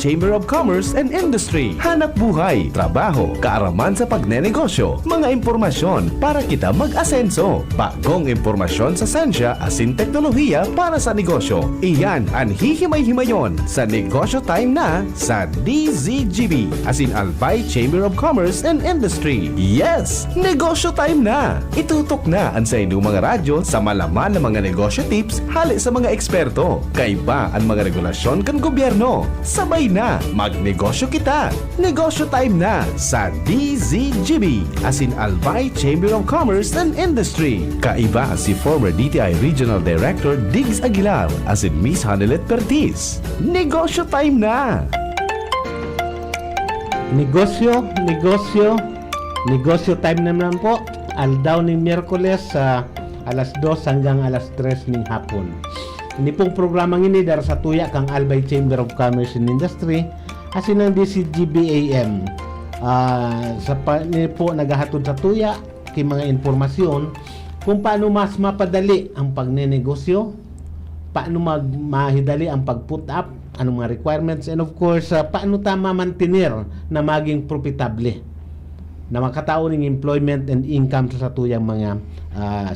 Chamber of Commerce and Industry. Hanap buhay, trabaho, kaaraman sa pagnenegosyo, mga impormasyon para kita mag-asenso. Bagong impormasyon sa sensya asin teknolohiya para sa negosyo. Iyan ang hihimay-himayon sa Negosyo Time na sa DZGB asin Albay Chamber of Commerce and Industry. Yes! Negosyo Time na! Itutok na ang sa inyong mga radyo sa malaman ng mga negosyo tips hali sa mga eksperto. Kaiba ang mga regulasyon kan gobyerno. Sabay na, magnegosyo kita. Negosyo Time na sa DZGB asin Albay Chamber of Commerce and Industry. Kaiba si former DTI Regional Director Diggs Aguilar asin Miss Hanelet Pertiz. Negosyo Time na! Negosyo time naman po. Aldaw ng Miyerkules sa alas 2 hanggang alas 3 ng hapon. Ini pong programang ini dar sa tuya kang Albay Chamber of Commerce and Industry asin ng DCGBAM. Ni po nagahatod sa tuya kay mga informasyon kung paano mas mapadali ang pagnenegosyo, paano mahidali ang pag-put up, anong mga requirements, and of course, paano tama mantenir na maging profitable na makatao ng employment and income sa tuyang mga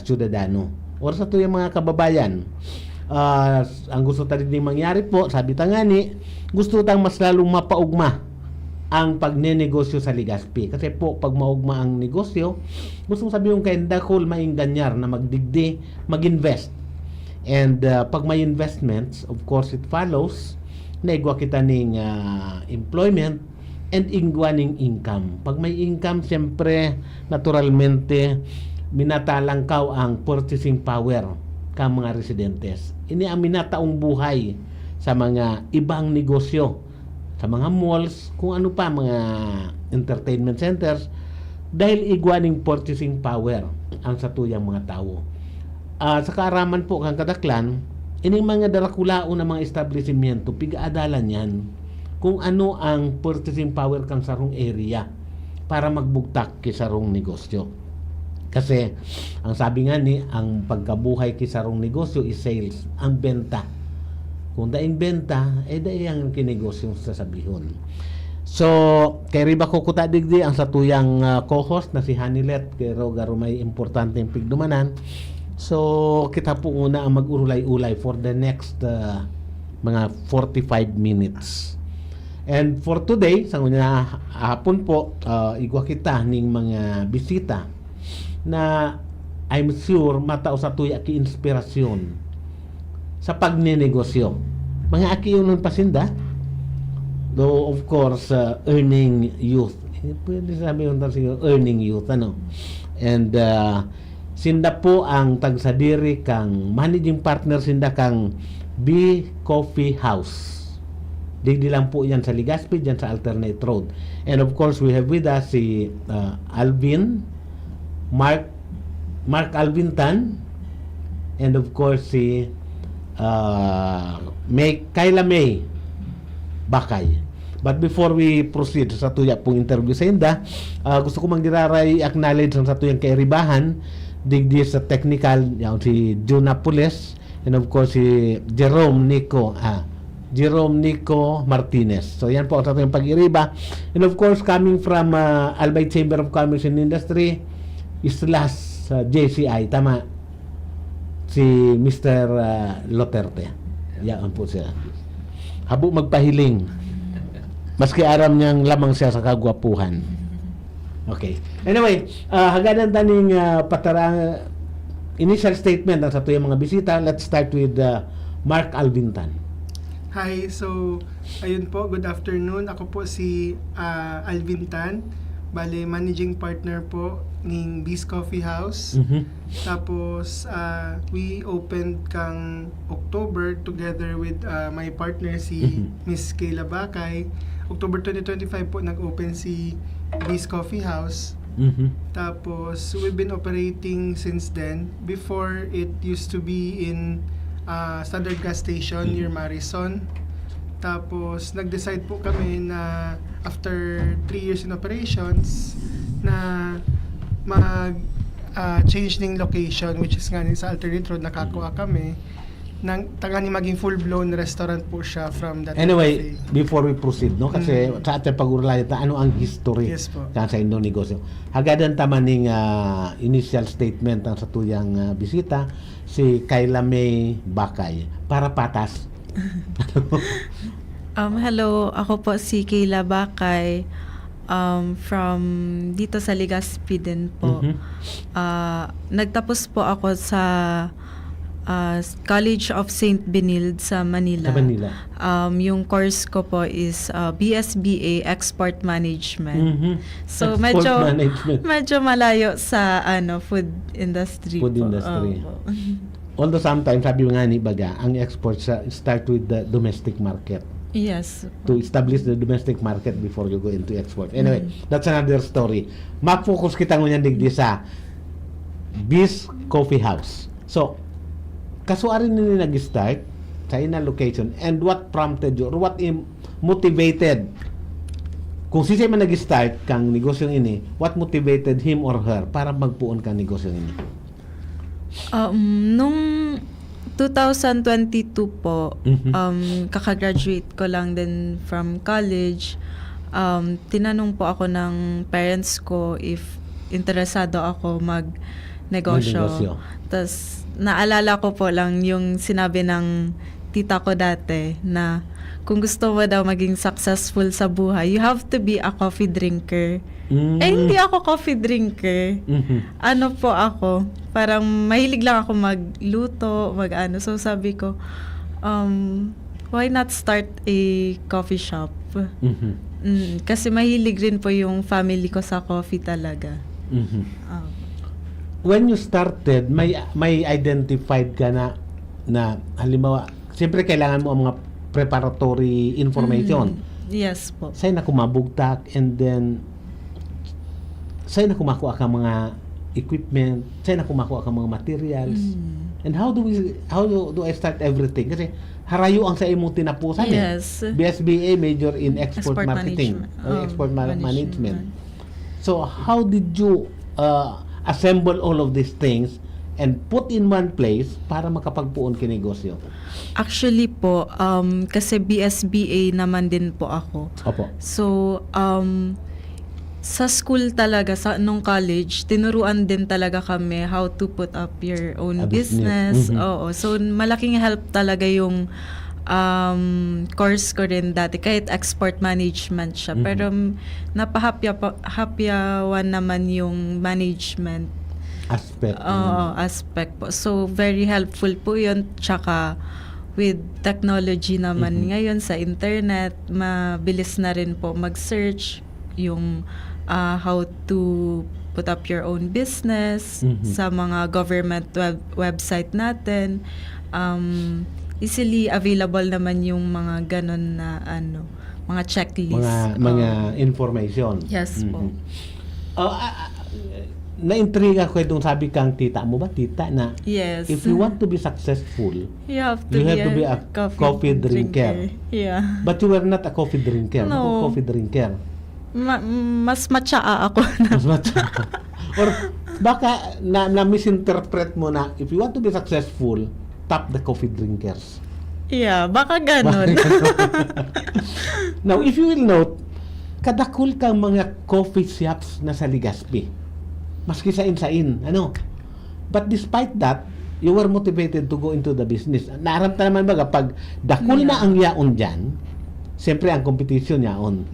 syudadano o sa tuyang mga kababayan. Ang gusto tayo din mangyari po, sabi tangani, gusto tang mas lalong mapaugma ang pagnenegosyo sa Legazpi. Kasi po, pag maugma ang negosyo, gusto sabi yung kainda ko mainganyar na magdigdi, mag-invest. And pag may investments, of course, it follows na igwa kita ng employment and igwa ng income. Pag may income, siyempre, naturalmente, minatalangkaw ang purchasing power ka mga residentes. Ini ang minataong buhay sa mga ibang negosyo, sa mga malls, kung ano pa, mga entertainment centers, dahil igwa ng purchasing power ang satuyang mga tao. Sa kaaraman po kang kadaklan, ining mga darakulao na mga establishmento, pigaadalan yan kung ano ang purchasing power kang sarong area para magbugtak kisarong negosyo. Kasi, ang sabi nga ni, ang pagkabuhay kisarong negosyo is sales, ang benta. Kung daing benta, daing ang kinegosyo sasabihon. So, kay riba ko kuta digdi ang satuyang co-host na si Hanelet, kay Rogaro may importanteng pigdumanan. So, kita po una ang mag-ulay-ulay for the next mga 45 minutes. And for today, sa una hapon po, igwa kita ning mga bisita na I'm sure matao sa tuya ki inspirasyon sa pagnenegosyo. Mga aki yun pasinda, though of course earning youth. Pwede sabi yung earning youth, ano? And sinda po ang tagsadiri kang managing partner sinda kang B Coffee House. Digdi lang po yan sa Legazpi, dyan sa Alternate Road. And of course, we have with us si Alvin, Mark Alvin Tan, and of course si Kayla May Bakay. But before we proceed sa tuya pong interview sa inda, gusto ko magdiraray acknowledge sa tuyang kairibahan digdi sa technical yung si June Napoles, and of course si Jerome Nico Martinez. So yan po sa tuyang pag-iriba. And of course coming from Albay Chamber of Commerce and Industry / JCI, tama, si Mr. Loterte. Yan po siya. Habo magpahiling. Maski aram niyang lamang siya sa kagwapuhan. Okay. Anyway, haganan taning patarang initial statement sa tuyang mga bisita. Let's start with Mark Alvin Tan. Hi, so ayun po, good afternoon. Ako po si Alvin Tan. Bale, managing partner po ng Beast Coffee House. Tapos, we opened kang October together with my partner si Miss Kayla Bakay. October 2025 po nag-open si Beast Coffee House. Tapos, we've been operating since then. Before, it used to be in Standard Gas Station near Marison. Tapos, nag-decide po kami na after 3 years in operations na mag change ng location, which is nga sa Alternate Road, nakakuha kami tagani maging full-blown restaurant po siya from that Anyway, cafe. before we proceed, no? Kasi sa ating pag-urlayat na ano ang history Yes po. sa inyong negosyo. Hagadan taman ning initial statement ang sa tuyang bisita, si Kayla May Bakay. Para patas. Hello, ako po si Kayla Bakay from dito sa Legazpi din po. Nagtapos po ako sa College of St. Benilde sa Manila. Sa Manila. Yung course ko po is BSBA Export Management. So Export management. medyo malayo sa food industry Food po. industry. Opo. Although sometimes, sabi nga ni Baga, ang export start with the domestic market. Yes. To establish the domestic market before you go into export. Anyway, that's another story. Mag-focus kita ngunyan digdi sa Bees Coffee House. So, kasuarin nila nag-start sa ina location and what prompted you or what motivated kung si man nag-start kang negosyong ini, what motivated him or her para magpuon kang negosyong ini? Nung 2022 po, kakagraduate ko lang din from college. Tinanong po ako ng parents ko if interesado ako mag-negosyo. Tapos, naalala ko po lang yung sinabi ng tita ko dati na kung gusto mo daw maging successful sa buhay, you have to be a coffee drinker. Hindi ako coffee drinker. Ano po ako, parang mahilig lang ako magluto, So sabi ko, why not start a coffee shop? Kasi mahilig rin po yung family ko sa coffee talaga. When you started, may identified ka na halimbawa, siyempre kailangan mo ang mga preparatory information. Yes po. Sa'yo na kumabugtak and then sa'yo na kumakuha ka mga equipment, sa'yo na kumakuha ka mga materials. And how do I start everything? Kasi harayo ang sa imo tinapusan Yes. BSBA major in export marketing or export management. So how did you assemble all of these things and put in one place para makapagpuon kinegosyo? Actually po, kasi BSBA naman din po ako. Opo. So, sa school talaga, nung college, tinuruan din talaga kami how to put up your own A business. business. Oo. So, malaking help talaga yung course ko rin dati. Kahit export management siya. Pero napahapyawan naman yung management Aspect. aspect po. So, very helpful po yun. Tsaka, with technology naman ngayon sa internet, mabilis na rin po mag-search yung how to put up your own business sa mga government website natin. Easily available naman yung mga ganon na mga checklist. Mga information. Yes po. Na-intriga ko itong sabi kang tita mo ba? Tita na Yes. if you want to be successful, you have to be a coffee drinker. Yeah. But you were not a coffee drinker. No. Ako coffee drinker. Mas matsaa ako na. Mas much. Or baka na misinterpret mo na if you want to be successful, top the coffee drinkers. Yeah, baka ganon. Now, if you will note, kadakul kang mga coffee shops na sa Legazpi. Maski sain-sain, But despite that, you were motivated to go into the business. Naaramta naman ba kapag dakul na ang yaon dyan, siyempre ang competition yaon.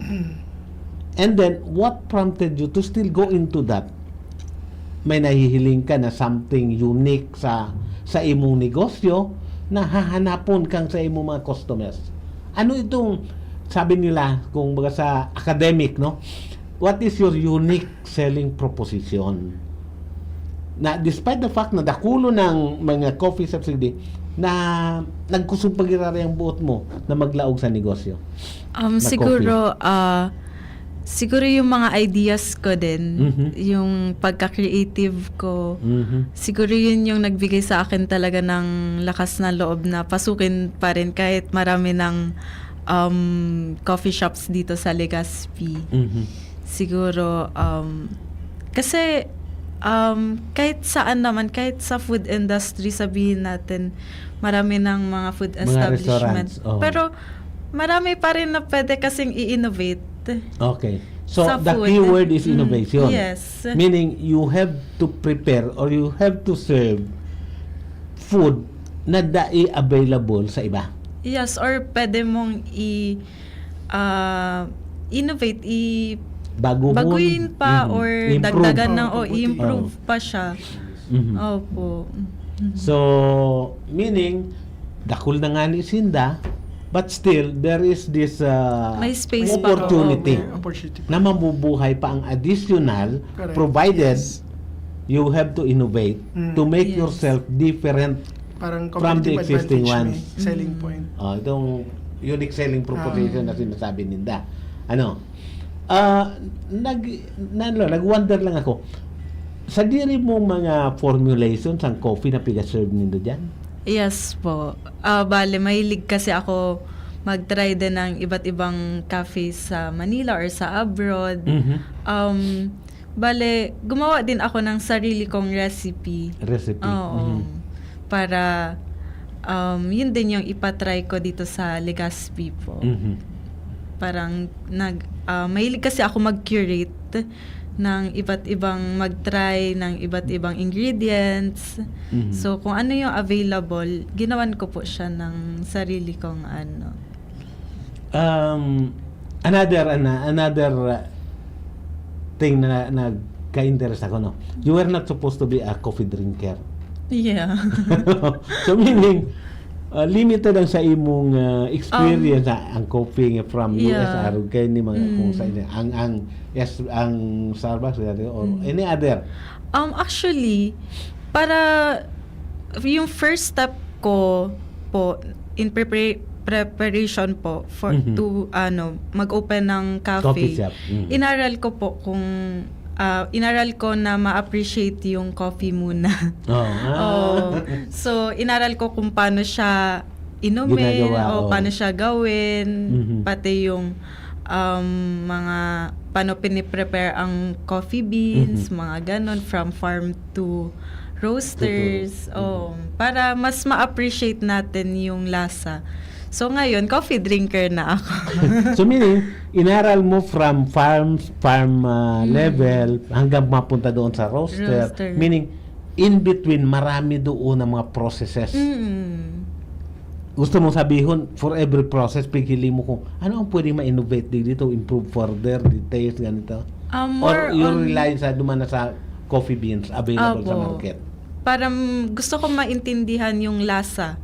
And then, what prompted you to still go into that? May nahihiling ka na something unique sa imong negosyo na hahanapon kang sa imong mga customers. Ano itong, sabi nila, kung baga sa academic, what is your unique selling proposition? Na despite the fact na dakulo ng mga coffee shops na nagkusog pagirari ang buot mo na maglaog sa negosyo. Siguro yung mga ideas ko din, yung pagka-creative ko, siguro yun yung nagbigay sa akin talaga ng lakas na loob na pasukin pa rin kahit marami ng coffee shops dito sa Legazpi. Siguro, kasi Kahit saan naman, kahit sa food industry, sabihin natin, marami ng mga food Mga establishment. restaurants, oo. Pero marami pa rin na pwede kasing i-innovate. Okay. So, Sa the food. key word is innovation. Yes. Meaning, you have to prepare or you have to serve food na available sa iba. Yes, or pwede mong innovate, baguhin pa or dagdagan ng improve pa siya. Mhm. Opo. So, meaning, dakul na nga ni Sinda, but still, there is this May space pa. opportunity Opportunity. na mabubuhay pa ang additional Correct. provided Yes. you have to innovate to make Yes. yourself different Parang from the competitive existing advantage ones. may selling point. itong unique selling proposition na sinasabi ninda. Nag-wonder lang ako. Sa diri mo mga formulations ang coffee na piga-serve nindo dyan? Yes po. Bale, mahilig kasi ako mag-try din ng iba't ibang cafe sa Manila or sa abroad. Bale, gumawa din ako ng sarili kong recipe. Recipe. Oo. Para yun din yung ipatry ko dito sa Legazpi po. Parang mahilig kasi ako mag-curate ng iba't ibang mag-try ng iba't ibang ingredients. So kung ano yung available, ginawan ko po siya ng sarili kong ano. Another thing na nagka-interest ako, no? You were not supposed to be a coffee drinker. Yeah. So meaning, limited ang sa imong experience ang coffee nga from US Yeah. araw kay ni mga kung sa inyo ang Starbucks or any other. Actually, para yung first step ko po in preparation po for to mag-open ng Coffee cafe. shop. Inaral ko po kung inaral ko na ma-appreciate yung coffee muna. So, inaral ko kung paano siya inumin, Ginagawa, paano siya gawin, pati yung mga paano piniprepare ang coffee beans, mga ganon, from farm to roasters. Para mas ma-appreciate natin yung lasa. So ngayon, coffee drinker na ako. So meaning, inaral mo from farm level hanggang mapunta doon sa roaster. Roaster. Meaning, in between, marami doon ang mga processes. Gusto mong sabihin, for every process, pigili mo kung ano ang pwede ma-innovate dito, improve further, details, ganito. Or you rely sa duman na sa coffee beans available sa market. Parang gusto ko maintindihan yung lasa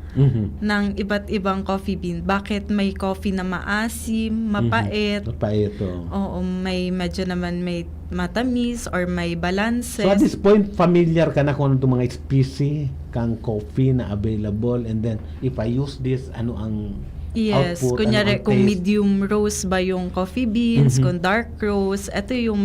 ng iba't ibang coffee bean. Bakit may coffee na maasim, mapait, Mapait, oo, may medyo naman may matamis or may balances. So at this point, familiar ka na kung ano itong mga species kang coffee na available, and then if I use this, ano ang Yes, output, kunyari ano ang kung taste? medium roast ba yung coffee beans, kung dark roast, ito yung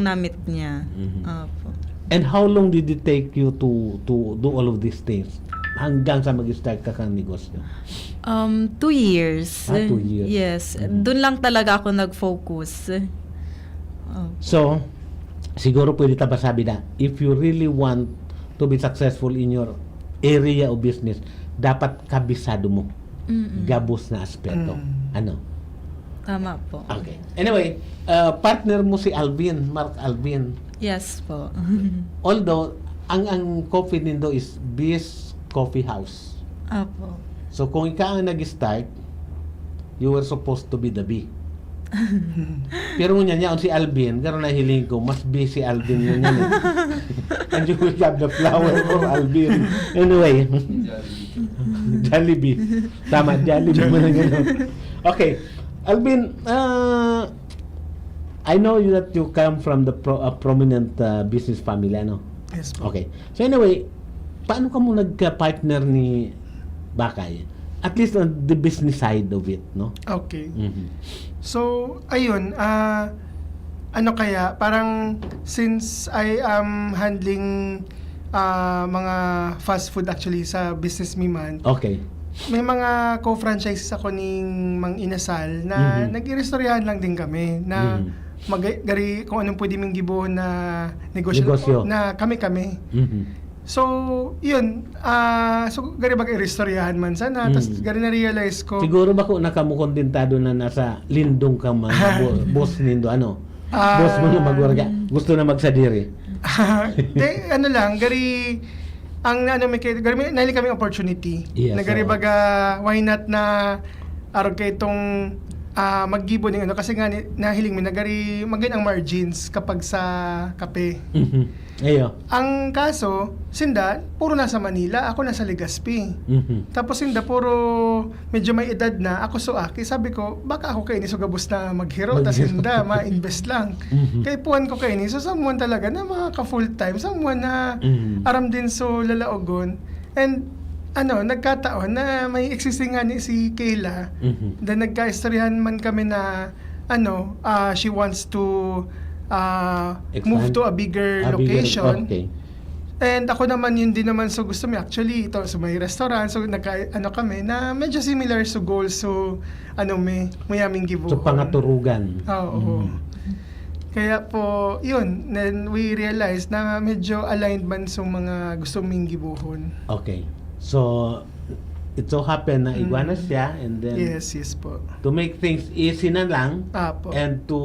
namit niya. Opo. And how long did it take you to do all of these things? Hanggang sa mag-start ka kang negosyo? 2 years. 2 years. Yes. Doon lang talaga ako nag-focus. So, siguro pwede ta sabi na, if you really want to be successful in your area of business, dapat kabisado mo. Gabos na aspeto. Ano? Tama po. Okay. Anyway, partner mo si Alvin, Mark Alvin. Yes po. Although, ang coffee nindo is Bees Coffee House. Apo. So, kung ikaw ang nag-start, you were supposed to be the bee. Pero ngunyan niya, si Alvin, karon na hiling ko, mas bee si Alvin yun yan. And you will have the flower for Alvin. Anyway. Jollibee. Tama, Jollibee mo na gano'n. Okay. Alvin, I know that you come from the prominent business family, ano? Yes po. Okay. So anyway, paano ka mo nagka-partner ni Bakay? At least on the business side of it, no? Okay. Mhm. So, ayun, parang since I am handling mga fast food actually sa Business Me Man, Okay. may mga co-franchises ako ning Mang Inasal na nag-irestoryahan lang din kami na gari kung anong pwede ming gibuhon na negosyo, Negosyo. na kami. Mhm. So, yun. So, gari bagay restoryahan man sana. Tapos, gari na-realize ko. Siguro ba kung nakamukontentado na nasa lindong ka mga boss nindo, ano? Boss mo na magwarga. Gusto na magsadiri. Ano lang, gari, ang ano, gari, nahili kami opportunity. Yes, na gari oo. baga, why not na, araw kay itong, mag-gibo ng ano, kasi nga, nahiling mi, nagari, magin ang margins kapag sa kape. Mhm. Ayo. Ang kaso, sinda, puro nasa Manila, ako nasa Legazpi. Mhm. Tapos sinda, puro medyo may edad na, ako suaki. Sabi ko, baka ako kayo ni so gabos na maghiro, tas sinda, ma-invest lang. Mhm. Kay puwan ko kayo ni, so someone talaga na makaka full time, someone na Mhm. aram din so lalaogon. And ano, nagkataon na may existing nga ni si Kayla. Mhm. Then nagka-istoryahan man kami na ano, she wants to move Expand? to a bigger Ah, bigger- location. Okay. And ako naman yun din naman so gusto mo actually ito so may restaurant so ano kami na medyo similar so goals so ano may aming gibuhon. So pangaturugan. Oo. Kaya po yun then we realized na medyo aligned man sa mga gusto ming gibuhon. Okay. So it so happen na iguana siya and then Yes po. to make things easy na lang Apo. and to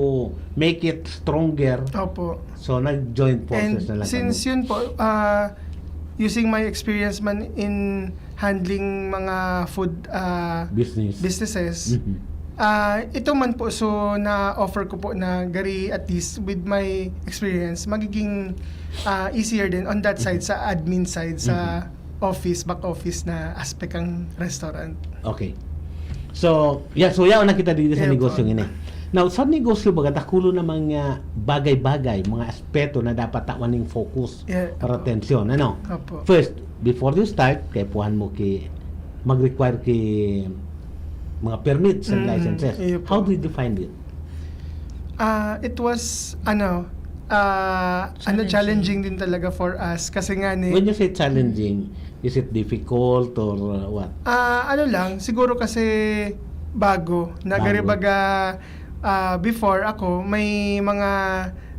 make it stronger, Opo. so nag-join forces na And lang since kami. yun po, using my experience man in handling mga food businesses, Mhm. ito man po so na-offer ko po na gari at least with my experience, magiging easier din on that side, sa admin side, sa back office na aspect ang restaurant. Okay. So, yaw na kita dito sa Yeah, negosyo po. ini. Now, sa negosyo baga takulo na mga bagay-bagay, mga aspeto na dapat tawaning focus Yeah, para opo. atensyon, ano? Opo. First, before you start, kay puhan mo mag-require mga permits and licenses. Iyo po. How did you find it? It was challenging din talaga for us kasi nga ni When you say challenging, is it difficult or what? ano lang, siguro kasi bago. Nagaribaga before ako, may mga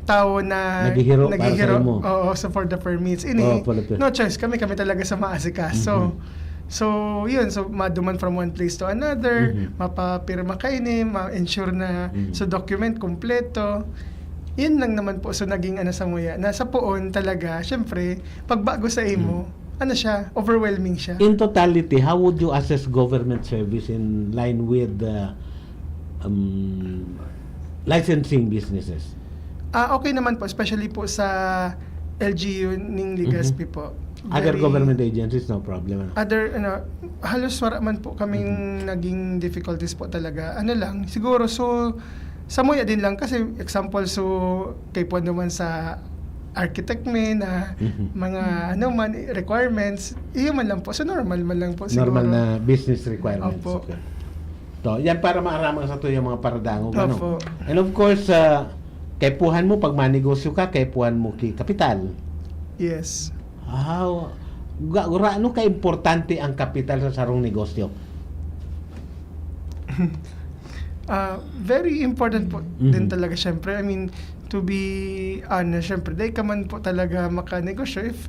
tao na Naghihiro para sa imo. Oo, so for the permits. Oo, for the permits. No choice, kami talaga sa maasikaso. So, yun. So, maduman from one place to another, mapapirma kayo ma-ensure na so document kompleto. Yun lang naman po. So, naging sa muya. Nasa poon talaga, syempre, pagbago sa imo, siya, overwhelming siya. In totality, how would you assess government service in line with licensing businesses? Okay naman po, especially po sa LGU ning Legazpi po. Other Very- government agencies, no problem. Other, halos wala man po kaming naging difficulties po talaga. Ano lang, siguro, so, sa muya din lang, kasi example, so, kay po naman sa architect na mga, requirements, iyon man lang po. So, normal man lang po siguro. Normal na business requirements. Opo. Okay. So, yan para maaramang sa to yung mga paradangog. Opo. And of course, kay puhan mo, pag manegosyo ka, kay puhan mo ki kapital. Yes. Ano ka-importante ang kapital sa sarong negosyo? Very important po din talaga syempre. I mean, to be honest, syempre, day ka man po talaga makanegosyo if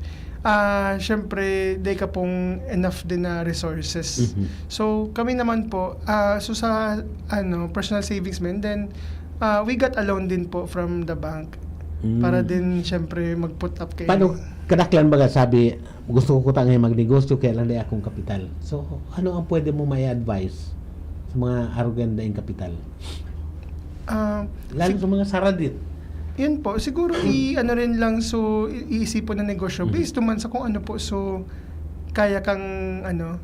syempre, day ka pong enough din na resources. So, kami naman po, so sa personal savings man, then we got a loan din po from the bank para din syempre mag-put up kayo. Paano kadaklan baga sabi, gusto ko kutang magnegosyo kaya lang di akong kapital. So, ano ang pwede mo may advice sa mga arrogant daing kapital? Lalo sa mga saradit. Yun po, siguro rin lang so iisipon na negosyo based naman sa kung ano po so kaya kang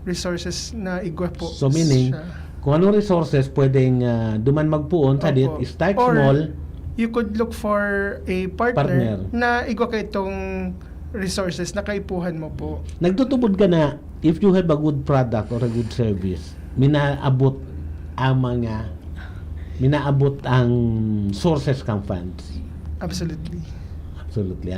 resources na igwa po. So meaning, siya. kung anong resources pwedeng duman magpuon sa dit, Opo. start Or, small. You could look for a partner. Na igwa ka itong resources na kaipuhan mo po. Nagtutubod ka na, if you have a good product or a good service, minaabot ang sources kang funds. Absolutely. Absolutely,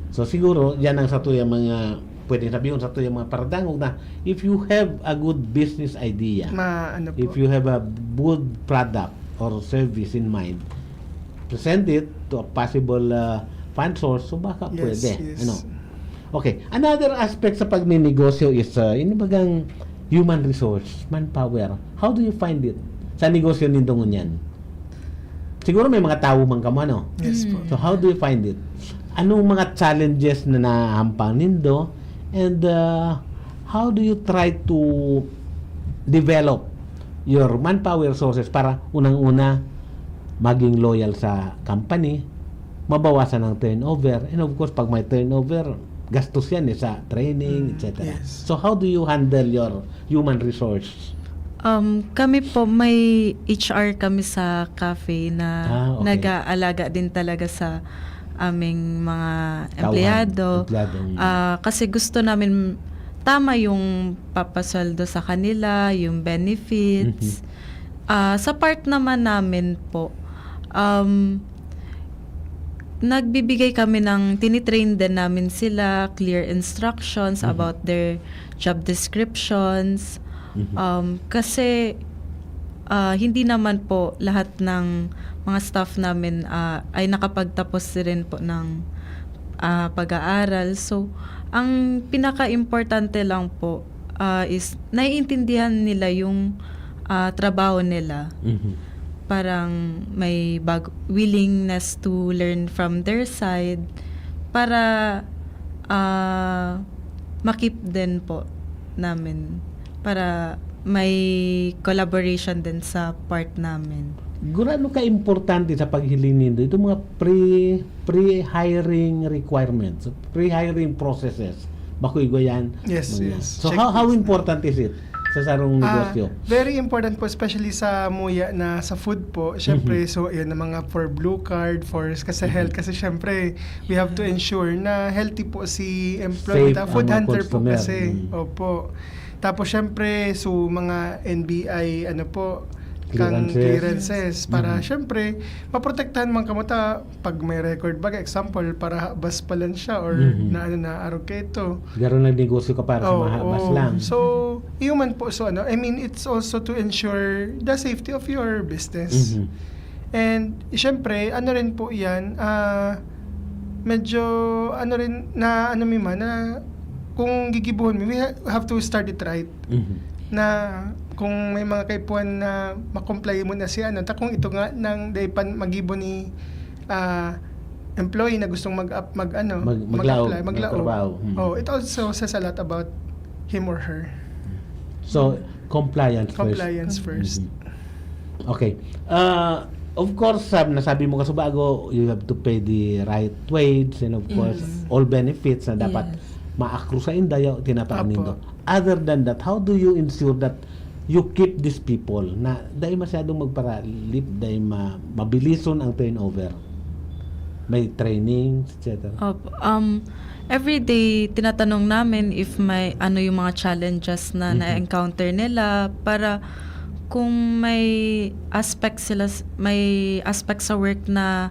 So siguro, yan ang sa tuyang mga, pwedeng sabihin sa tuyang mga paradangog na, if you have a good business idea, Po. if you have a good product or service in mind, present it to a possible fund source, so baka Yes, pwede. yes. Ano? Okay. Another aspect sa pagninegosyo is yun bagang human resource, manpower. How do you find it sa negosyo nindong yan? Siguro may mga tao man kamo, ano? Yes po. So how do you find it? Anong mga challenges na nahampang nindo, and how do you try to develop your manpower sources para unang-una maging loyal sa company, mabawasan ang turnover, and of course pag may turnover, gastos yan sa training, etc. yes. So how do you handle your human resource? Kami po, may HR kami sa cafe na Okay. nag-aalaga din talaga sa aming mga Tauhan, empleyado. empleyado. Kasi gusto namin tama yung papasweldo sa kanila, yung benefits. Sa part naman namin po, nagbibigay kami tinitrain din namin sila, clear instructions about their job descriptions. Kasi hindi naman po lahat ng mga staff namin ay nakapagtapos rin po ng pag-aaral. So, ang pinaka-importante lang po is naiintindihan nila yung trabaho nila. Parang may willingness to learn from their side para makip din po namin. Para may collaboration din sa part namin. Gurano ka importante sa paghiling nindo itong mga pre-hiring requirements, pre-hiring processes. Bakoy go yan. Yes, Mga- yes. So how Checklist. important is it sa sarong negosyo? Very important po, especially sa Muya na sa food po. Siyempre, so yun ang mga for blue card, for kasi health. Kasi siyempre, we have to ensure na healthy po si employee. Safe Food ang mga hunter po customer. kasi. Opo. Tapos siyempre, so mga NBI, ano po, kang clearances para syempre maprotektahan man kamuta pag may record bag example para bas pa lang siya or na araw ito. Garo na negosyo ka para sa mahabas lang. So, human po. So, I mean, it's also to ensure the safety of your business. And, syempre, ano rin po yan, medyo, na kung gigibuhon we have to start it right. Na, kung may mga kaipuan na makomply mo na siya, kung ito nga nang daypan magibo ni employee na gustong mag-apply, magtrabaho. it also says a lot about him or her. So compliance First. Okay. Of course, nasabi mo kasubago, you have to pay the right wage and of course all benefits na dapat ma-accrue sa indayo tinapaan Apo. nindo. Other than that, how do you ensure that you keep these people na dahil masyadong magparalip, dahil mabilison ang turnover? May training, etc. Every day, tinatanong namin if may yung mga challenges na na-encounter nila para kung may aspect sa work na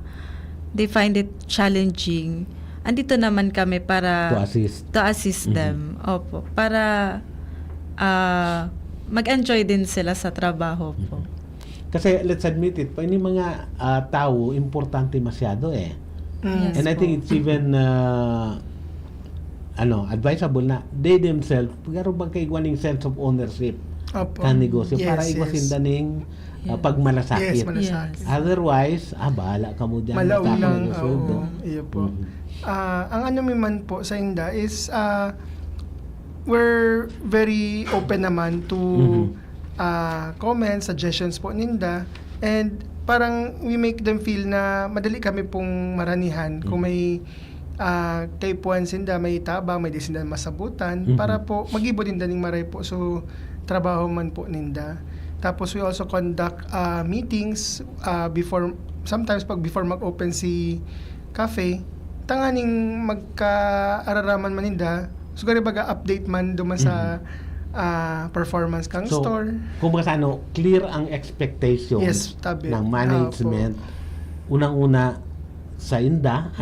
they find it challenging, andito naman kami para To assist. them. Opo, para mag-enjoy din sila sa trabaho po. Kasi let's admit it, pa ini mga tao importante masyado eh. Yes And I po. think it's even advisable na they themselves garo ba kay guaning sense of ownership Opo. kan negosyo Yes, para yes. iwasin daning Yes. pagmalasakit. Yes, malasakit. Yes. Otherwise, bahala ka mo dyan. Malaw basta ka lang. nagsusundo. Iyo po. Ang man po sa Inda is we're very open naman to comments, suggestions po ninda, and parang we make them feel na madali kami pong maranihan kung may kay puan sinda may tabang, may di sinda masabutan para po magibo din daning maray po so trabaho man po ninda. Tapos we also conduct meetings sometimes before mag-open si cafe, tanganing magka-araraman man ninda, siguro baga update man duman sa performance kang So, store. kung mga clear ang expectations Yes, tabi. ng management. Unang-una sa Inda,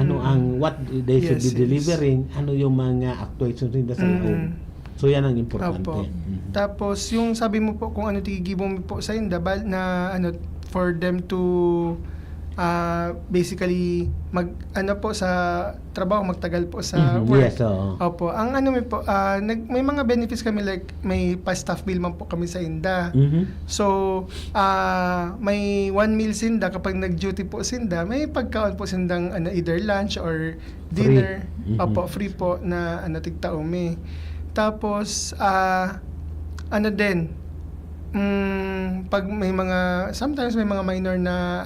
what they should Yes, be delivering, ano yung mga actuations nila sa loob. So yan ang importante. Opo. Tapos yung sabi mo po kung ano tigibo mo po sa Inda na for them to basically ano po sa trabaho, magtagal po sa work. Yes, oo. Opo. Ang ano po, may mga benefits kami, like may pa-staff meal man po kami sa Inda. So, may 1 meal Sinda kapag nag-duty po Sinda, may pagkaon po Sindang either lunch or dinner. Opo, free po na tigtaume. Tapos, pag may sometimes may mga minor na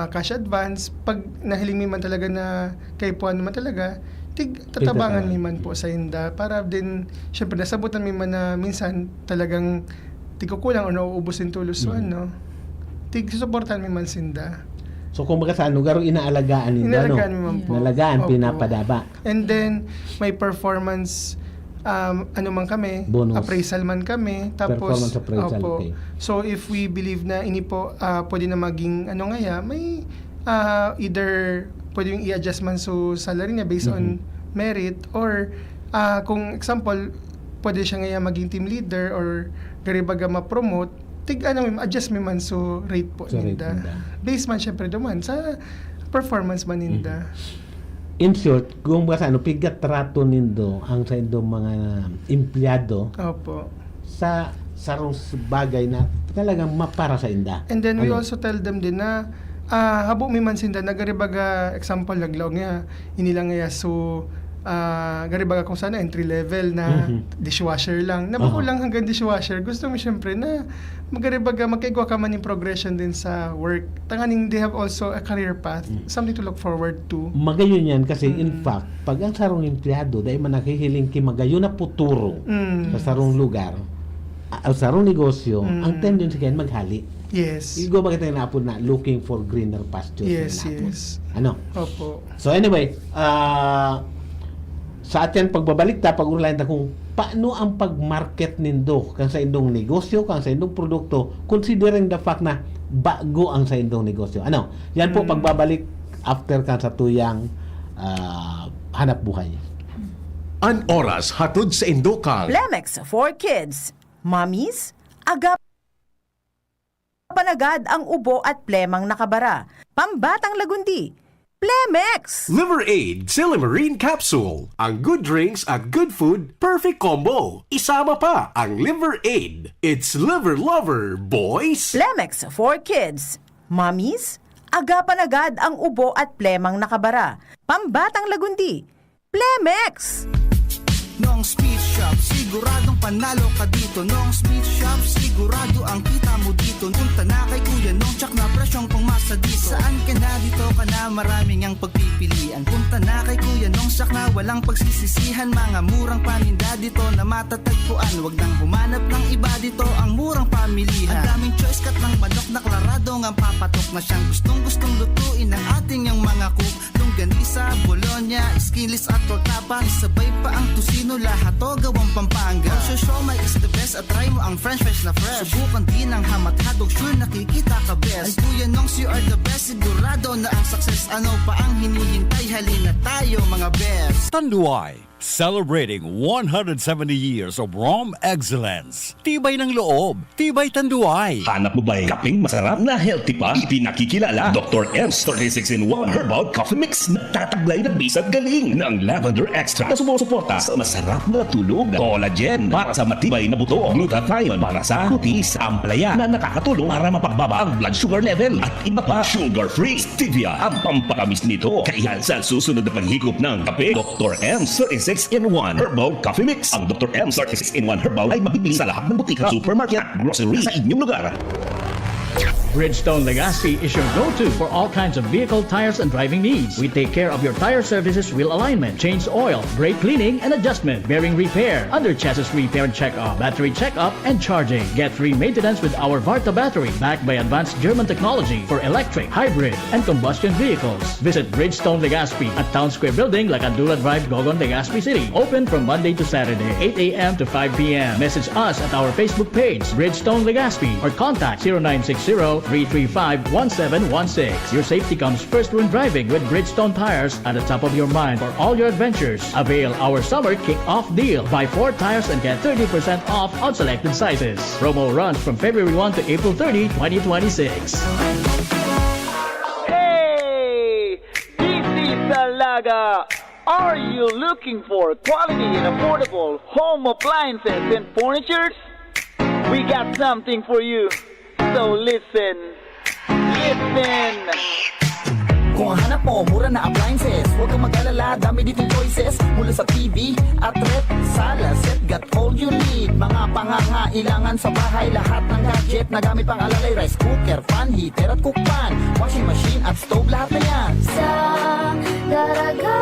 cash advance, pag nahiling mi man talaga na kay puan man talaga, tatabangan mi man po sa Inda para din syempre nasabutan mi man na minsan talagang kukulang o nauubusin tulos so susuportan mi man Sinda. So kung baga sa lugar inaalagaan nila, Inaalagaan mi man po. Inalagaan, Opo. pinapadaba. And then may performance man kami, Bonus. appraisal man kami, tapos Performance appraisal, okay. So if we believe na ini po pwede na maging may either pwede yung i-adjust man so salary niya based on merit, or kung example pwede siya ngaya maging team leader or garibaga ma-promote, adjust mi man so rate po So rate ninda. ninda. Based man syempre duman sa performance man ninda. In short, kung baga sa pigat trato nindo ang sa indong mga empleyado Opo. sa sarong bagay na talagang mapara sa Inda. And then we also tell them din na habo mi man Sinda nagaribaga example laglaw nga inilang nga so garibaga kung sana entry level na dishwasher lang. Nabuko lang hanggang dishwasher. Gusto mo syempre na magaribaga magkaigwa ka man yung progression din sa work. Tanganing they have also a career path. Something to look forward to. Magayon yan kasi in fact, pag ang sarong empleyado dahil man nakihiling ki magayon na puturo sa sarong lugar, sarong negosyo, ang tendency kayo maghali. Yes. Igo ba kita na na looking for greener pastures? Yes, na napon? yes. Ano? Opo. So anyway, sa atin pagbabalik ta pag-ulayan ta kung paano ang pag-market nindo kang sa indong negosyo, kang sa indong produkto, considering the fact na bago ang sa indong negosyo. Ano? Yan po pagbabalik after kan sa tuyang hanap buhay. An oras hatod sa Indokal. Plemex for Kids. Mommies, aga panagad ang ubo at plemang nakabara. Pambatang lagundi. Plemex! Liver Aid Silimarine Capsule. Ang good drinks at good food, perfect combo. Isama pa ang Liver Aid. It's liver lover, boys! Plemex for Kids. Mommies, aga panagad ang ubo at plemang nakabara. Pambatang lagundi. Plemex! Noong Speed Shop, siguradong panalo ka dito. Noong Speed Shop, sigurado ang kita mo dito. Punta na kay Kuya Nong, tsak na presyong pangmasa dito. Saan ka na dito ka na, maraming ang pagpipilian. Punta na kay Kuya Nong, tsak na walang pagsisisihan. Mga murang paninda dito na matatagpuan. Huwag nang humanap ng iba dito, ang murang pamilihan. Ang daming choice cut ng manok na klaradong ang papatok na siyang gustong lutuin ng ating yung mga cook. Longganisa, Bologna, skinless at tortapa. Sabay pa ang tusino, lahat o gawang Pampanga. Ang siomai is the best at try mo ang french fries na fresh. Subukan din ang hamat-hadog, sure nakikita ka best. Ay Kuya Nongs, you are the best, sigurado na ang success. Ano pa ang hinihintay, halina tayo mga best. Tanduay, celebrating 170 years of Rom excellence. Tibay ng loob, tibay Tanduay. Hanap mo ba kaping masarap na healthy pa? Ipinakikilala Dr. M's 36-in-1 Herbal Coffee Mix na tataglay na bis at galing ng lavender extract na sumusuporta sa masarap na tulog, collagen para sa matibay na buto, glutathione para sa kutis, amplaya na nakakatulong para mapagbaba ang blood sugar level at iba pa, sugar-free, stevia ang pampatamis nito. Kaya sa susunod na paghigop ng kape, Dr. M's 36-in-1 Herbal Coffee Mix. Ang Dr. M's 36-in-1 Herbal ay mabibili sa lahat ng butika, supermarket at grocery sa inyong lugar. Bridgestone Legaspi is your go-to for all kinds of vehicle, tires, and driving needs. We take care of your tire services, wheel alignment, change oil, brake cleaning and adjustment, bearing repair, under chassis repair and check-up, battery check-up and charging. Get free maintenance with our Varta battery, backed by advanced German technology for electric, hybrid, and combustion vehicles. Visit Bridgestone Legaspi at Town Square Building, Lacandula Drive, Gogon, Legazpi City. Open from Monday to Saturday, 8 a.m. to 5 p.m. Message us at our Facebook page, Bridgestone Legaspi, or contact 0960-335-1716. Your safety comes first when driving with Bridgestone tires at the top of your mind for all your adventures. Avail our summer kick-off deal. Buy 4 tires and get 30% off on selected sizes. Promo runs from February 1 to April 30, 2026. Busagaga. Are you looking for quality and affordable home appliances and furnitures? We got something for you. So listen. Kung hanap mo, mura na appliances, huwag kang mag-alala, dami ditong choices. Mula sa TV at rep, sala, set, got all you need. Mga pangangailangan sa bahay, lahat ng gadget na gamit pang alalay. Rice cooker, fan heater at cookpan, washing machine at stove, lahat na yan. Sa Daraga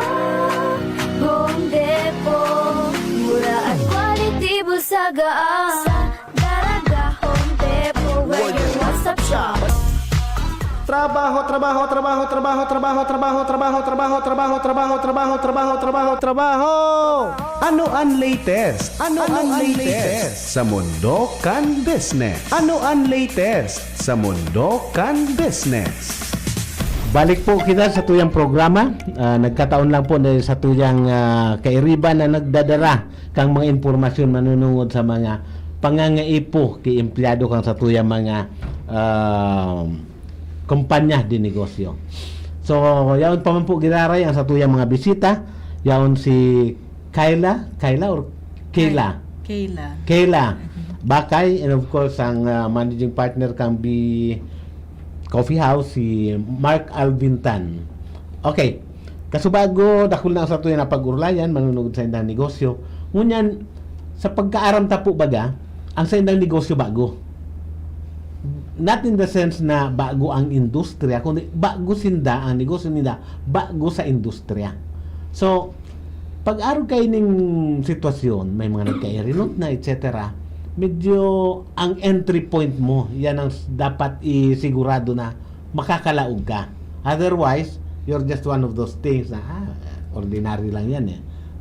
Home Depot, mura at quality Busaga. Sa Daraga Home Depot, where your one-stop shop. Trabaho. Ano ang latest? Ano ang latest sa mundo kan business? Ano ang latest sa mundo kan business? Balik po kita sa tuyang programa. Nagkataon lang po na sa tuyang kairiban na nagdadala kang mga impormasyon manunungod sa mga pangangaipo kay empleyado kang sa tuyang mga kumpanya di negosyo. So, yaon pa man po giraray ang sa tuyang mga bisita. Yaon si Kayla or Kayla? Kayla Bakay, and of course ang managing partner kang Coffee House, si Mark Alvintan. Okay, kasubago dakul na sa tuyang napag-urlayan manunugod sa indang negosyo. Ngunyan sa pagkaaram ta po baga ang sa indang negosyo bago. Not in the sense na bago ang industriya, kundi bago sinda ang negosyo nila, bago sa industriya. So, pag-araw kayo ng sitwasyon, may mga nagka-irinot na, etc., medyo ang entry point mo, yan ang dapat isigurado na makakalaog ka. Otherwise, you're just one of those things na, ordinary lang yan eh.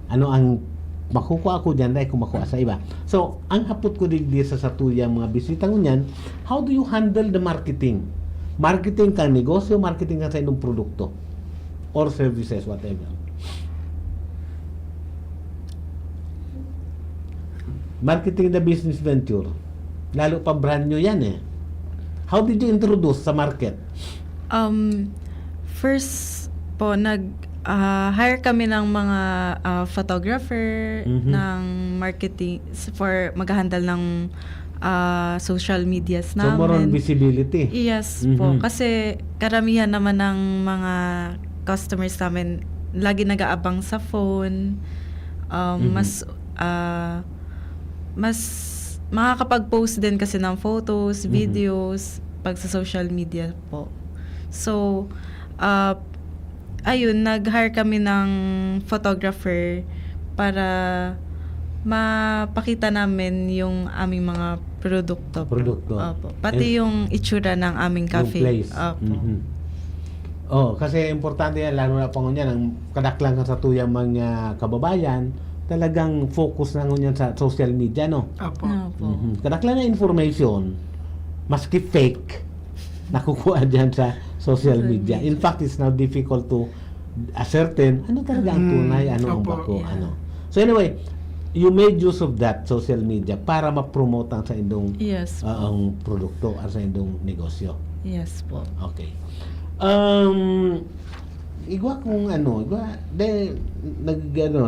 Ano ang makukuha ko dyan dahil kung makuha sa iba. So, ang hapot ko digdi sa tuyang mga bisitang nyan, how do you handle the marketing? Marketing kang negosyo, marketing kang sa inyong produkto or services, whatever. Marketing the business venture. Lalo pa brand new yan eh. How did you introduce sa market? First po, hire kami ng mga photographer ng marketing for maghahandle ng social medias So, namin. more on visibility. Yes po. Kasi karamihan naman ng mga customers namin lagi nag-aabang sa phone. Mas makakapag-post din kasi ng photos, videos pag sa social media po. So, ayun, nag-hire kami ng photographer para mapakita namin yung aming mga produkto. Opo. Pati yung itsura ng aming cafe. Yung place. Opo. Kasi importante yan, lalo na pangon yan, ang kadaklang sa tuyang mga kababayan, talagang focus na ngunyan sa social media, no? Opo. Kadaklang na information, maski fake, nakukuha dyan sa social media. In fact, it's now difficult to ascertain ano talaga ang tunay, ano ang bako, ano. So anyway, you made use of that social media para ma-promote ang sa indong ang produkto at sa indong negosyo. Yes po. Okay. Igwa kung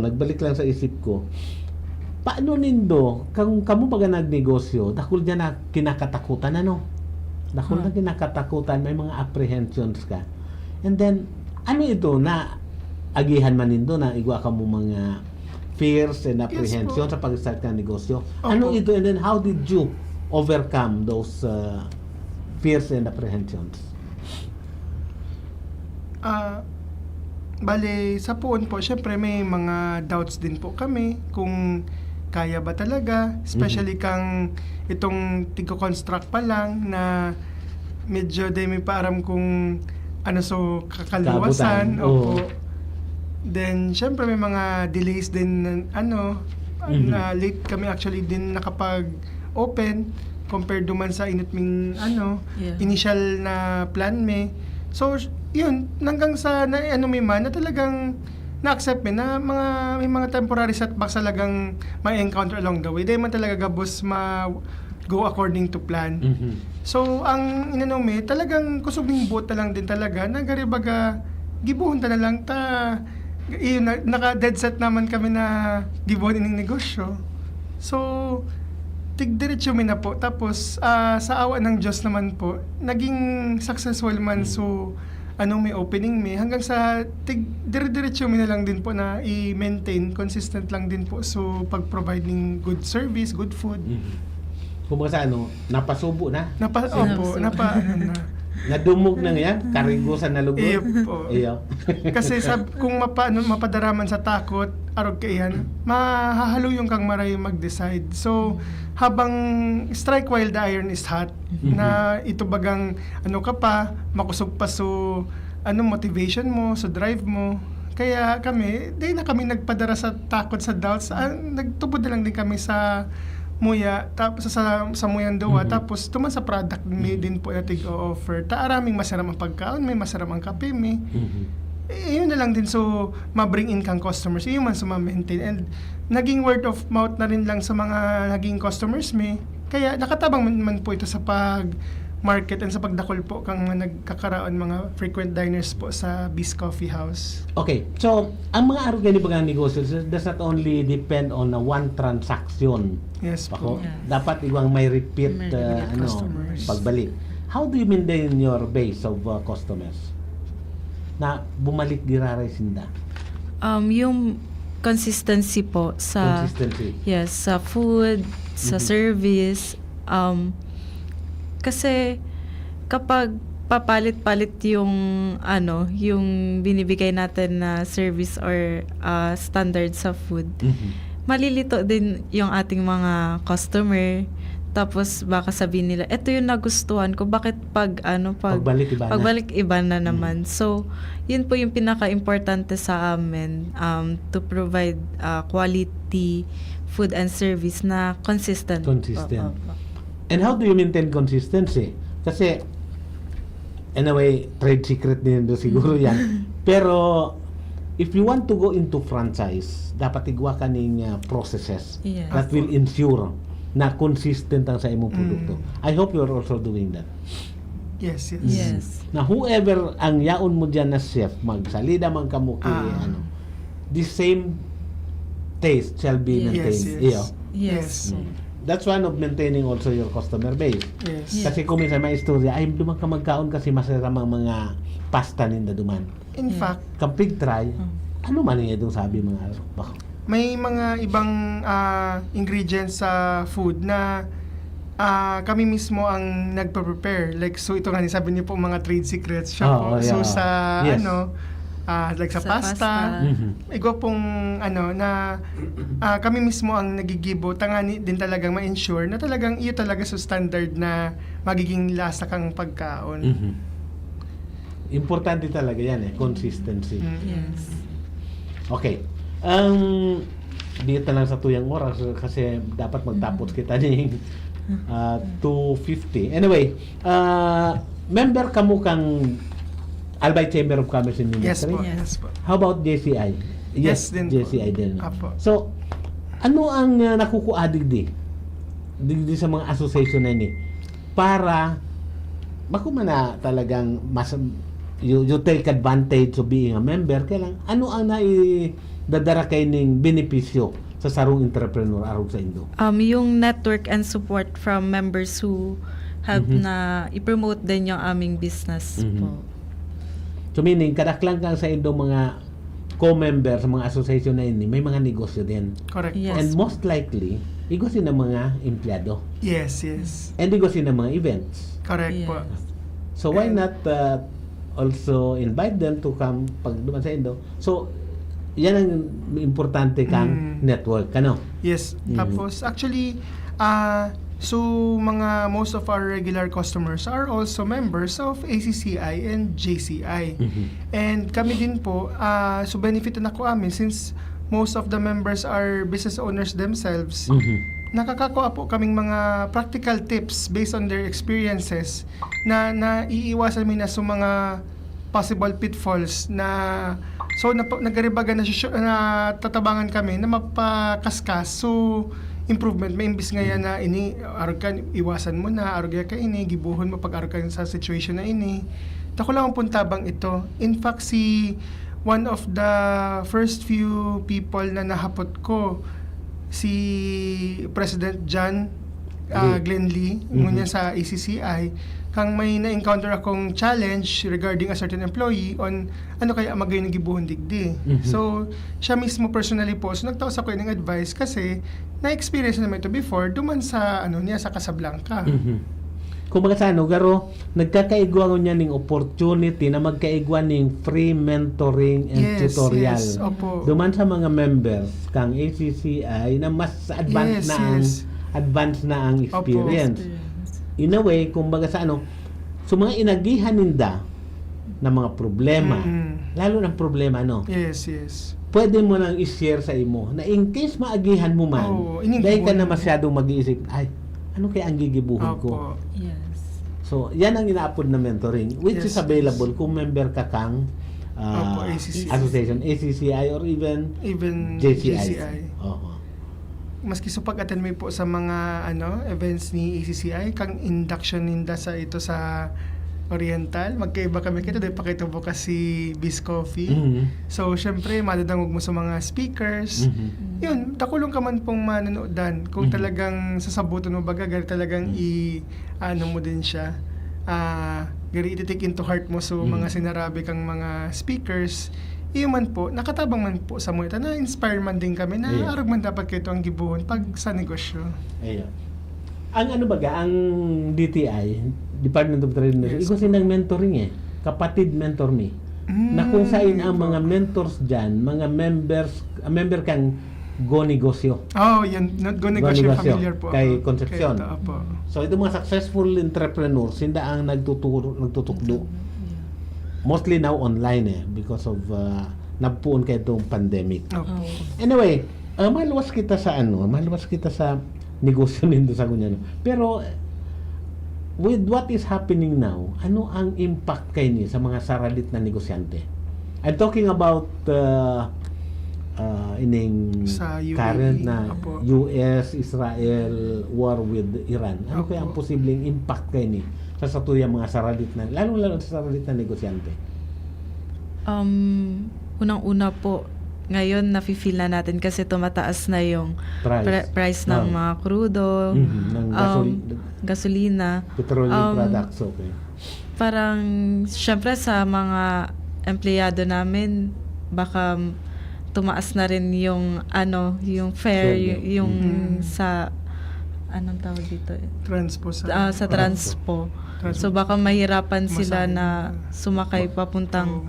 nagbalik lang sa isip ko. Paano nindo kung kamo baga nagnegosyo, dakol diyan na kinakatakutan Dakol na kinakatakutan, may mga apprehensions ka. And then ano ito na agihan man nindo na igwa kamo mga fears and apprehensions sa pag-start ng negosyo. Ano ito, and then how did you overcome those fears and apprehensions? Bale, sa phone po, syempre may mga doubts din po kami kung kaya ba talaga, especially kang itong tigko-construct pa lang na medyo di may paaram kung kakaluwasan. Opo. Then, syempre may mga delays din na late kami actually din nakapag-open compared duman sa initming initial na plan me. So, yun, hanggang sa na talagang na-accept na may mga temporary setbacks talagang may encounter along the way. Dahil man talaga gabos go according to plan. So, ang talagang kusog ng boat na lang din talaga, nagaribaga, gibuhon ta na lang ta Iyon, naka-dead set naman kami na gibuhan ining negosyo. So, tigdiretso mi na po. Tapos, sa awa ng Diyos naman po, naging successful man. So, anong may opening mi, hanggang sa dire-diretso mi na lang din po na i-maintain, consistent lang din po. So, pag-provide ng good service, good food. Kung sa napasubo na. Opo, Nadumog na yan, karigusan na lugod. Iyo po. Iyo. Kasi kung mapadaraman sa takot, arog kaiyan, mahahaluyong kang maray mag-decide. So, habang strike while the iron is hot, na ito bagang ka pa, makusog pa so motivation mo, so drive mo. Kaya kami, di na kami nagpadara sa takot, sa doubts. Nagtubod na lang din kami sa muya, tapos sa muyang dawa, tapos tuman sa product din po na tig-offer. Araming masarap ang pagkaon, may masarap ang kape, may yun na lang din, so ma-bring in kang customers, yun man ma-maintain, and naging word of mouth na rin lang sa mga naging customers may, kaya nakatabang man po ito sa pag-market and sa pagdakol po kang nagkakaraon mga frequent diners po sa Beast Coffee House. Okay, so ang mga organic negosyo does not only depend on one transaction. Yes po. Dapat iwang may repeat customers. pagbalik. How do you maintain your base of customers na bumalik diraray sinda? Yung consistency po sa Consistency. yes, sa food, sa service. Kasi kapag papalit-palit yung yung binibigay natin na service or standard sa food, malilito din yung ating mga customer. Tapos baka sabihin nila, eto yung nagustuhan ko, bakit pagbalik iba na naman. So, yun po yung pinaka-importante sa amin, to provide quality food and service na consistent. And how do you maintain consistency? Kasi, in a way, trade secret din doon siguro yan. Pero, if you want to go into franchise, dapat igwa ka ng processes that will ensure na consistent ang sa imong produkto. I hope you're also doing that. Yes. Na whoever ang yaon mo dyan na chef, magsalida man ka mo the same taste shall be maintained. Yes. That's one of maintaining also your customer base. Yes. Kasi kung minsan may istorya, ay duman ka magkaon kasi masarap ang mga pasta ninda duman. In fact, Kapig try, ano man niya itong sabi mga may mga ibang ingredients sa food na kami mismo ang nagpa-prepare. Like, so ito nga, sabi niyo po mga trade secrets siya po. So sa like sa pasta. Igwa pong na kami mismo ang nagigibo, tangani din talagang ma-ensure na talagang iyo talaga sa standard na magiging lasa kang pagkaon. Importante talaga yan consistency. Yes. Okay. Dito lang sa tuyang oras kasi dapat magtapos kita ng 2:50. Anyway, member ka mo kang Albay Chamber of Commerce and Industry? Yes po. How about JCI? Yes din po. JCI din. Apo. So, ano ang nakukuadig di sa mga association na ini para makumana talagang mas you take advantage of being a member, kailang ano ang dadara kay ning benepisyo sa sarong entrepreneur arog sa Indo? Yung network and support from members who help na i-promote din yung aming business po. So meaning, kadaklang kang sa Indo mga co-member sa mga association na ini, may mga negosyo din. Correct. Yes. And most likely, negosyo ng mga empleyado. Yes. And negosyo ng mga events. Correct Yeah. po. So why not also invite them to come pag duman sa Indo? So, yan ang importante kang network, ano? Yes. Tapos, actually, so mga most of our regular customers are also members of ACCI and JCI. And kami din po, so benefit na ko amin since most of the members are business owners themselves. Nakakakuha po kaming mga practical tips based on their experiences na iiwasan mo na sa mga possible pitfalls na so nagaribaga na tatabangan kami na mapakaskas. So improvement may imbis ngayon na ini arog ka iwasan mo na arog ka ini gibuhon mo pag arog ka sa situation na ini. Tako lang ang puntabang ito. In fact one of the first few people na nahapot ko, si President John Glenn Lee, ngunyan sa ACCI, kang may na-encounter akong challenge regarding a certain employee on ano kaya magay ng gibuhon digdi. So, siya mismo personally po, so nagtaos ako ng advice kasi na-experience naman ito before, duman sa, sa Casablanca. Kung baga sa garo, nagkakaigwa niya ng opportunity na magkaigwa ng free mentoring and tutorial. Yes, opo. Duman sa mga members kang ACCI na mas advanced na ang experience. In a way, kung baga sa so mga inagihan ninda na mga problema, lalo ng problema, Yes. pwede mo lang i-share sa imo na in case maagihan mo man, dahil ka na masyadong mag-iisip, ay, ano kaya ang gigibuhin ko? Yes. So, yan ang inaapod na mentoring, which is available kung member ka kang ACCI. association, ACCI or even JCI. Maski so pag-attend mo po sa mga events ni ACCI, kang induction ninda sa ito sa Oriental, magkaiba kami kito dahil pakita mo kasi Biz Coffee. So, syempre, madadangog mo sa mga speakers. Yun, takulong ka man pong manonooddan. Kung talagang sasabutan mo baga, gari talagang mo din siya. Gari iti-take into heart mo so mga sinarabi kang mga speakers. Iyo man po, nakatabang man po sa mga na-inspire man din kami na arog man dapat kayo ang gibuhon pag sa negosyo. Ayun. Ang ang DTI, Department of Trade, iko sinang mentoring kapatid mentor me. Na kung saan ang mga mentors dyan, mga member kang Go Negosyo. Yan, not Go Negosyo, familiar po kay ako. Concepcion. So ito mga successful entrepreneurs, hindi ang nagtutukdo. Mostly now online because of napuon kay itong pandemic. Anyway, maluwas kita sa negosyo nindo sa kunya. Pero with what is happening now, ano ang impact kay ni sa mga saralit na negosyante? I'm talking about ining sa UAE, current na US-Israel war with Iran. Ano kaya ang posibleng impact kay ni sa tuyang mga saralit na, lalo sa saralit na negosyante? Unang-una po, ngayon nafe-feel na natin kasi tumataas na yung price ng mga krudo, ng gasolina, petroleum products, okay. Parang, syempre sa mga empleyado namin, baka tumaas na rin yung fare, yung sa anong tawag dito? Transpo sa transpo. So baka mahirapan sila na sumakay papuntang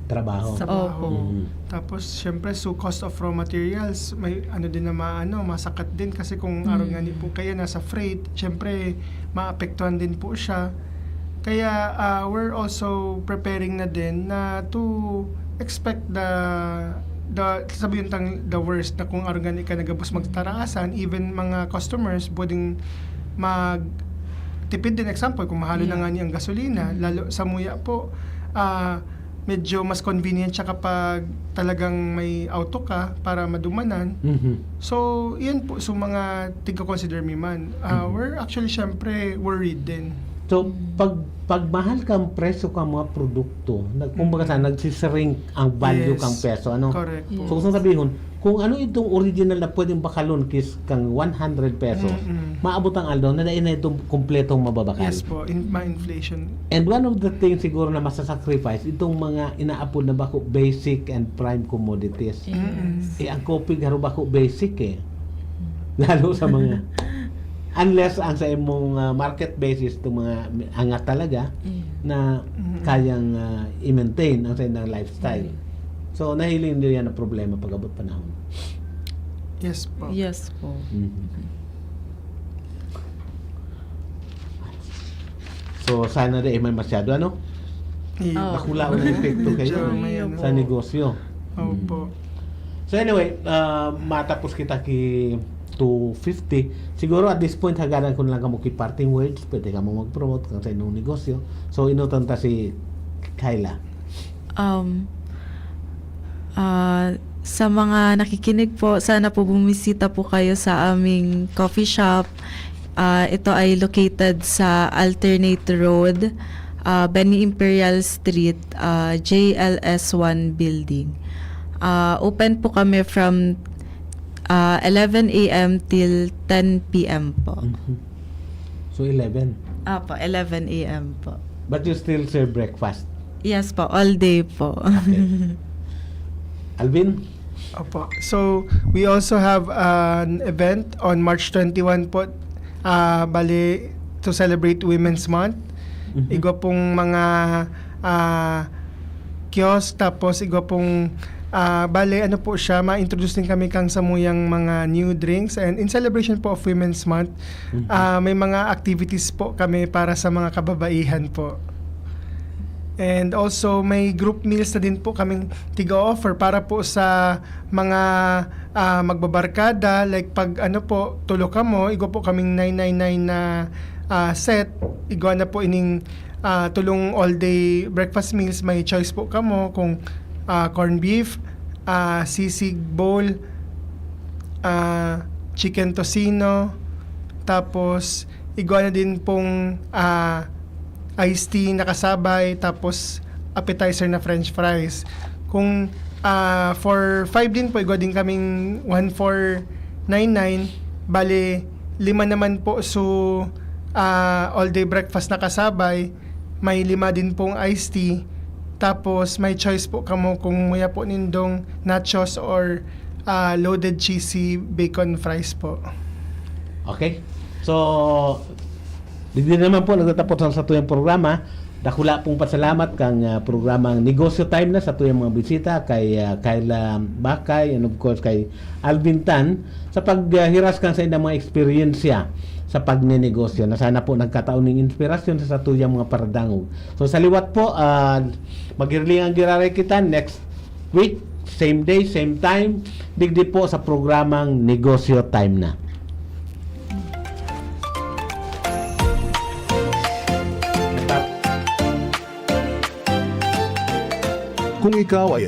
trabaho. Tapos syempre cost of raw materials may din na masakat din kasi kung araw nga po kaya nasa freight, syempre maapektuhan din po siya. Kaya we're also preparing na din na to expect sabihin the worst na kung araw nga ka nagabos magtaraasan, even mga customers pwedeng tipid din. Example, kung mahalo na nga niya ang gasolina, lalo sa muya po, medyo mas convenient siya kapag talagang may auto ka para madumanan. So, yan po, so mga tigko-consider me man. We're actually, syempre, worried din. So, pag mahal kang presyo kang mga produkto, kumbaga nagsishrink ang value kang peso, Correct. So, kung sabihin, kung ano itong original na pwedeng bakalon kang 100 pesos, maabot ang aldo na itong kumpletong mababakal. Yes po, ma-inflation. And one of the things siguro na masasacrifice, itong mga inaapod na bako basic and prime commodities. Ang coffee garo bako basic lalo sa mga unless ang sa imong market basis itong mga angat talaga na kayang i-maintain ang sa inyong lifestyle. So, nahiling din yan na problema pag abot panahon. Yes po. Yes po. So, sana may masyado, nakula ng epekto kayo sa negosyo. Opo. So, anyway, matapos kita ki 250. Siguro at this point, hagaran ko na lang kamo ki parting words. Pwede ka mo mag-promote kang sa inyong negosyo. So, inutan ta si Kyla. Sa mga nakikinig po, sana po bumisita po kayo sa aming coffee shop. Ito ay located sa Alternate Road, Benny Imperial Street, JLS1 building. Open po kami from 11 a.m. till 10 p.m. po. So 11. Po, 11 a.m. po. But you still serve breakfast? Yes po, all day po. Okay. Alvin? Opo. So, we also have an event on March 21 po, bali, to celebrate Women's Month. Igo pong mga kiosk, tapos igo pong bale, ano po siya, ma-introduce din kami kang samuyang mga new drinks, and in celebration po of Women's Month, may mga activities po kami para sa mga kababaihan po. And also, may group meals na din po kaming tiga-offer para po sa mga magbabarkada, like pag ano po, tulo ka mo, igo po kaming 999 na set, igo na po ining tulong all-day breakfast meals, may choice po kamo kung corned beef, sisig bowl, chicken tocino, tapos iguana din pong iced tea na kasabay, tapos appetizer na french fries. Kung for 5 din po, iguana din kaming 1499, bale 5 naman po so all day breakfast na kasabay, may 5 din pong iced tea. Tapos, may choice po kamo kung maya po nindong nachos or loaded cheesy bacon fries po. Okay. So, hindi naman po nagtatapos sa tuyang programa. Dakula pong pasalamat kang programang Negosyo Time na sa tuyang mga bisita kay Kyla Bakay and of course kay Alvin Tan sa paghiraskan sa inyong mga eksperyensya sa pagnenegosyo na sana po nagkataon ng inspirasyon sa tuyang mga paradangog. So sa liwat po, magirlingang giraray kita next week, same day, same time, digdi po sa programang Negosyo Time na. Kung ikaw ay